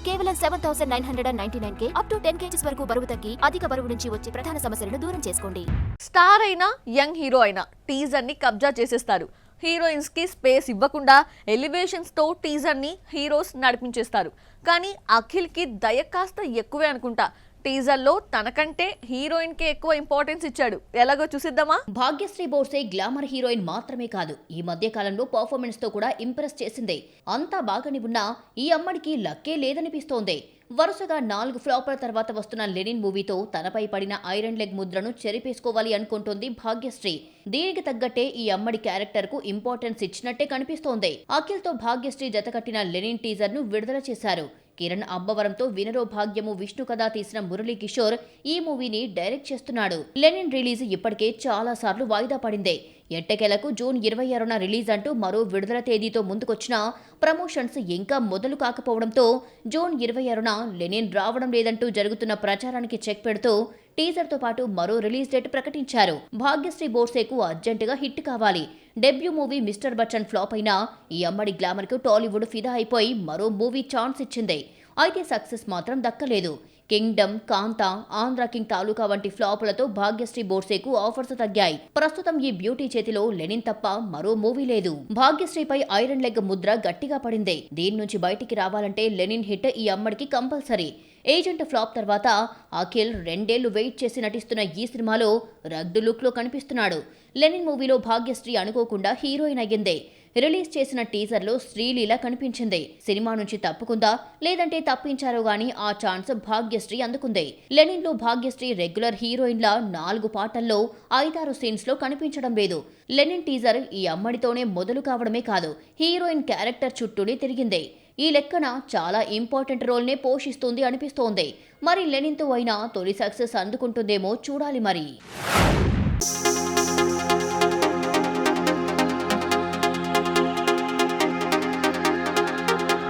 కేవలం 7,999K up to 10 kgs వరకు బరువు తగ్గి అధిక బరువు నుంచి వచ్చే ప్రధాన సమస్యలను దూరం చేసుకోండి. స్టార్ అయినా యంగ్ హీరో అయినా టీజర్ ని కబ్జా చేసేస్తారు. హీరోయిన్స్ కి స్పేస్ ఇవ్వకుండా ఎలివేషన్స్ తో టీజర్ ని హీరోస్ నడిపించేస్తారు. కానీ అఖిల్ కి దయ కాస్త ఎక్కువే అనుకుంటా. టీజర్ లో తనకంటే హీరోయిన్ కి ఎక్కువ ఇంపార్టెన్స్ ఇచ్చాడు. ఎలాగో చూసిద్దామా? భాగ్యశ్రీ బోర్సే గ్లామర్ హీరోయిన్ మాత్రమే కాదు, ఈ మధ్య కాలంలో పర్ఫార్మెన్స్ తో కూడా ఇంప్రెస్ చేసిందే. అంతా బాగానే ఉన్నా ఈ అమ్మడికి లక్కే లేదనిపిస్తోంది. వరుసగా 4 ఫ్లాపుల తర్వాత వస్తున్న లెనిన్ మూవీతో తనపై పడిన ఐరన్ లెగ్ ముద్రను చెరిపేసుకోవాలి అనుకుంటోంది భాగ్యశ్రీ. దీనికి తగ్గట్టే ఈ అమ్మడి క్యారెక్టర్ కు ఇంపార్టెన్స్ ఇచ్చినట్టే కనిపిస్తోంది. అఖిల్ తో భాగ్యశ్రీ జతకట్టిన లెనిన్ టీజర్ ను విడుదల చేశారు. కిరణ్ అబ్బవరంతో వినరో భాగ్యము విష్ణు కథ తీసిన మురళీ కిషోర్ ఈ మూవీని డైరెక్ట్ చేస్తున్నాడు. లెనిన్ రిలీజ్ ఇప్పటికే చాలా సార్లు వాయిదా పడింది. ఎట్టకేలకు జూన్ 26న రిలీజ్ అంటూ మరో విడుదల తేదీతో ముందుకొచ్చినా ప్రమోషన్స్ ఇంకా మొదలు కాకపోవడంతో జూన్ 26న లెనిన్ రావడం లేదంటూ జరుగుతున్న ప్రచారానికి చెక్ పెడుతూ టీజర్ తో పాటు మరో రిలీజ్ డేట్ ప్రకటించారు. భాగ్యశ్రీ బోర్సేకు అర్జెంటుగా హిట్ కావాలి. Debut movie mister Bachchan flop అయినా ఈ అమ్మడి గ్లామర్ కు టాలీవుడ్ ఫిదా అయిపోయి మరో మూవీ ఛాన్స్ ఇచ్చింది. అయితే సక్సెస్ మాత్రం దక్కలేదు. కింగ్డమ్, కాంతా, ఆంధ్ర కింగ్ తాలూకా వంటి ఫ్లాపులతో భాగ్యశ్రీ బోర్సేకు ఆఫర్స్ తగ్గాయి. ప్రస్తుతం ఈ బ్యూటీ చేతిలో లెనిన్ తప్ప మరో మూవీ లేదు. భాగ్యశ్రీపై ఐరన్ లెగ్ ముద్ర గట్టిగా పడింది. దీని నుంచి బయటికి రావాలంటే లెనిన్ హిట్ ఈ అమ్మడికి కంపల్సరీ. ఏజెంట్ ఫ్లాప్ తర్వాత అఖిల్ 2 ఏళ్లు వెయిట్ చేసి నటిస్తున్న ఈ సినిమాలో రగ్డు లుక్ లో కనిపిస్తున్నాడు. లెనిన్ మూవీలో భాగ్యశ్రీ అనుకోకుండా హీరోయిన్ అయ్యింది. రిలీజ్ చేసిన టీజర్ లో శ్రీలీల కనిపించింది. సినిమా నుంచి తప్పుకుందా లేదంటే తప్పించారో గానీ ఆ ఛాన్స్ భాగ్యశ్రీ అందుకుంది. లెనిన్ లో భాగ్యశ్రీ రెగ్యులర్ హీరోయిన్ లా 4 పాటల్లో 5-6 సీన్స్ లో కనిపించడం లేదు. లెనిన్ టీజర్ ఈ అమ్మడితోనే మొదలు కావడమే కాదు, హీరోయిన్ క్యారెక్టర్ చుట్టూనే తిరిగింది. ఈ లెక్కన చాలా ఇంపార్టెంట్ రోల్ నే పోషిస్తుంది అనిపిస్తోంది. మరి లెనిన్ తో అయినా తొలి సక్సెస్ అందుకుంటుందేమో చూడాలి మరి.